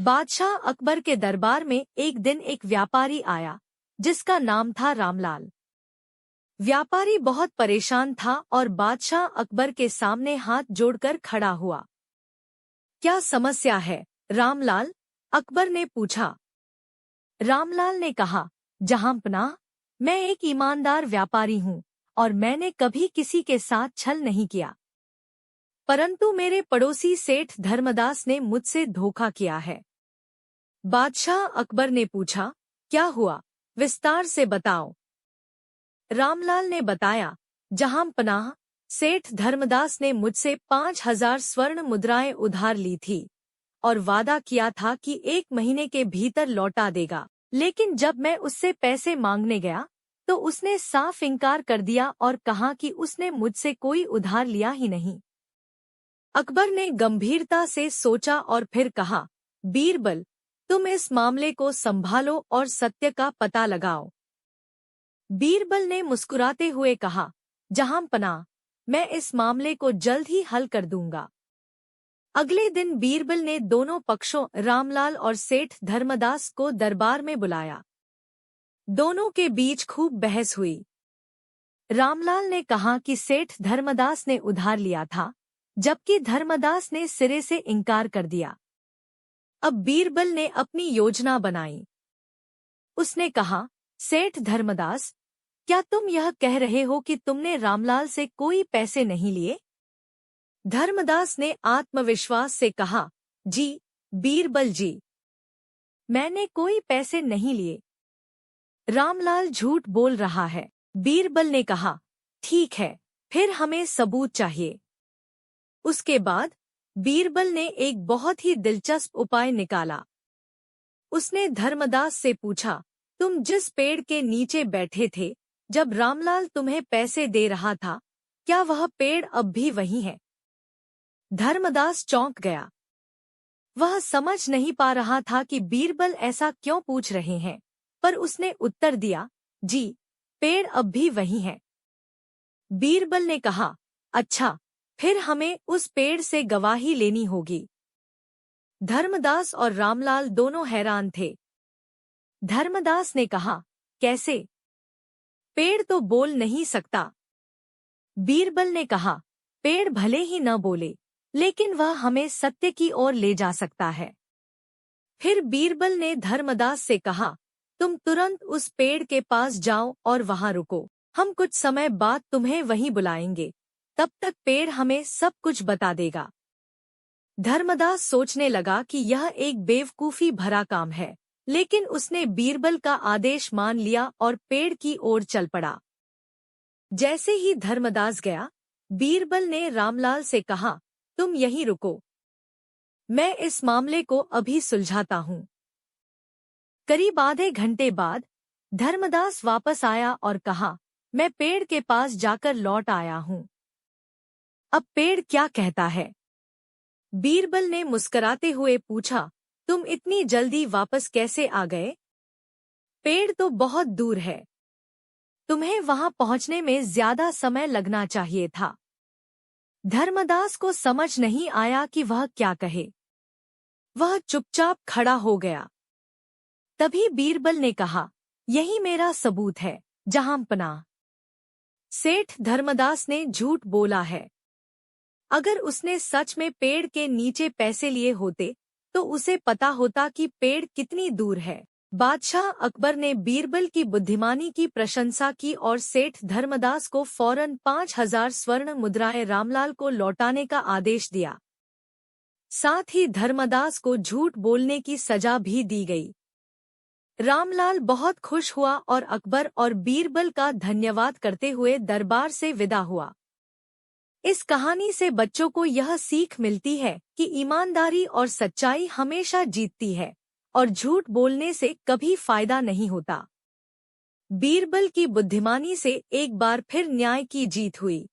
बादशाह अकबर के दरबार में एक दिन एक व्यापारी आया जिसका नाम था रामलाल। व्यापारी बहुत परेशान था और बादशाह अकबर के सामने हाथ जोड़कर खड़ा हुआ। क्या समस्या है रामलाल? अकबर ने पूछा। रामलाल ने कहा, जहांपनाह, मैं एक ईमानदार व्यापारी हूँ और मैंने कभी किसी के साथ छल नहीं किया, परंतु मेरे पड़ोसी सेठ धर्मदास ने मुझसे धोखा किया है। बादशाह अकबर ने पूछा, क्या हुआ, विस्तार से बताओ। रामलाल ने बताया, जहांपनाह, सेठ धर्मदास ने मुझसे 5,000 स्वर्ण मुद्राएं उधार ली थी और वादा किया था कि 1 महीने के भीतर लौटा देगा, लेकिन जब मैं उससे पैसे मांगने गया तो उसने साफ इनकार कर दिया और कहा कि उसने मुझसे कोई उधार लिया ही नहीं। अकबर ने गंभीरता से सोचा और फिर कहा, बीरबल, तुम इस मामले को संभालो और सत्य का पता लगाओ। बीरबल ने मुस्कुराते हुए कहा, जहांपनाह, मैं इस मामले को जल्द ही हल कर दूंगा। अगले दिन बीरबल ने दोनों पक्षों रामलाल और सेठ धर्मदास को दरबार में बुलाया। दोनों के बीच खूब बहस हुई। रामलाल ने कहा कि सेठ धर्मदास ने उधार लिया था, जबकि धर्मदास ने सिरे से इनकार कर दिया। अब बीरबल ने अपनी योजना बनाई। उसने कहा, सेठ धर्मदास, क्या तुम यह कह रहे हो कि तुमने रामलाल से कोई पैसे नहीं लिए? धर्मदास ने आत्मविश्वास से कहा, जी बीरबल जी, मैंने कोई पैसे नहीं लिए। रामलाल झूठ बोल रहा है। बीरबल ने कहा, ठीक है, फिर हमें सबूत चाहिए। उसके बाद बीरबल ने एक बहुत ही दिलचस्प उपाय निकाला। उसने धर्मदास से पूछा, तुम जिस पेड़ के नीचे बैठे थे जब रामलाल तुम्हें पैसे दे रहा था, क्या वह पेड़ अब भी वही है? धर्मदास चौंक गया। वह समझ नहीं पा रहा था कि बीरबल ऐसा क्यों पूछ रहे हैं, पर उसने उत्तर दिया, जी, पेड़ अब भी वही है। बीरबल ने कहा, अच्छा, फिर हमें उस पेड़ से गवाही लेनी होगी। धर्मदास और रामलाल दोनों हैरान थे। धर्मदास ने कहा, कैसे? पेड़ तो बोल नहीं सकता। बीरबल ने कहा, पेड़ भले ही न बोले, लेकिन वह हमें सत्य की ओर ले जा सकता है। फिर बीरबल ने धर्मदास से कहा, तुम तुरंत उस पेड़ के पास जाओ और वहां रुको। हम कुछ समय बाद तुम्हें वहीं बुलाएंगे, तब तक पेड़ हमें सब कुछ बता देगा। धर्मदास सोचने लगा कि यह एक बेवकूफी भरा काम है, लेकिन उसने बीरबल का आदेश मान लिया और पेड़ की ओर चल पड़ा। जैसे ही धर्मदास गया, बीरबल ने रामलाल से कहा, तुम यहीं रुको, मैं इस मामले को अभी सुलझाता हूँ। करीब आधे घंटे बाद धर्मदास वापस आया और कहा, मैं पेड़ के पास जाकर लौट आया हूँ। अब पेड़ क्या कहता है? बीरबल ने मुस्कुराते हुए पूछा, तुम इतनी जल्दी वापस कैसे आ गए? पेड़ तो बहुत दूर है, तुम्हें वहां पहुंचने में ज्यादा समय लगना चाहिए था। धर्मदास को समझ नहीं आया कि वह क्या कहे। वह चुपचाप खड़ा हो गया। तभी बीरबल ने कहा, यही मेरा सबूत है, जहांपनाह। सेठ धर्मदास ने झूठ बोला है। अगर उसने सच में पेड़ के नीचे पैसे लिए होते तो उसे पता होता कि पेड़ कितनी दूर है। बादशाह अकबर ने बीरबल की बुद्धिमानी की प्रशंसा की और सेठ धर्मदास को फौरन 5,000 स्वर्ण मुद्राएं रामलाल को लौटाने का आदेश दिया। साथ ही धर्मदास को झूठ बोलने की सजा भी दी गई। रामलाल बहुत खुश हुआ और अकबर और बीरबल का धन्यवाद करते हुए दरबार से विदा हुआ। इस कहानी से बच्चों को यह सीख मिलती है कि ईमानदारी और सच्चाई हमेशा जीतती है और झूठ बोलने से कभी फायदा नहीं होता। बीरबल की बुद्धिमानी से एक बार फिर न्याय की जीत हुई।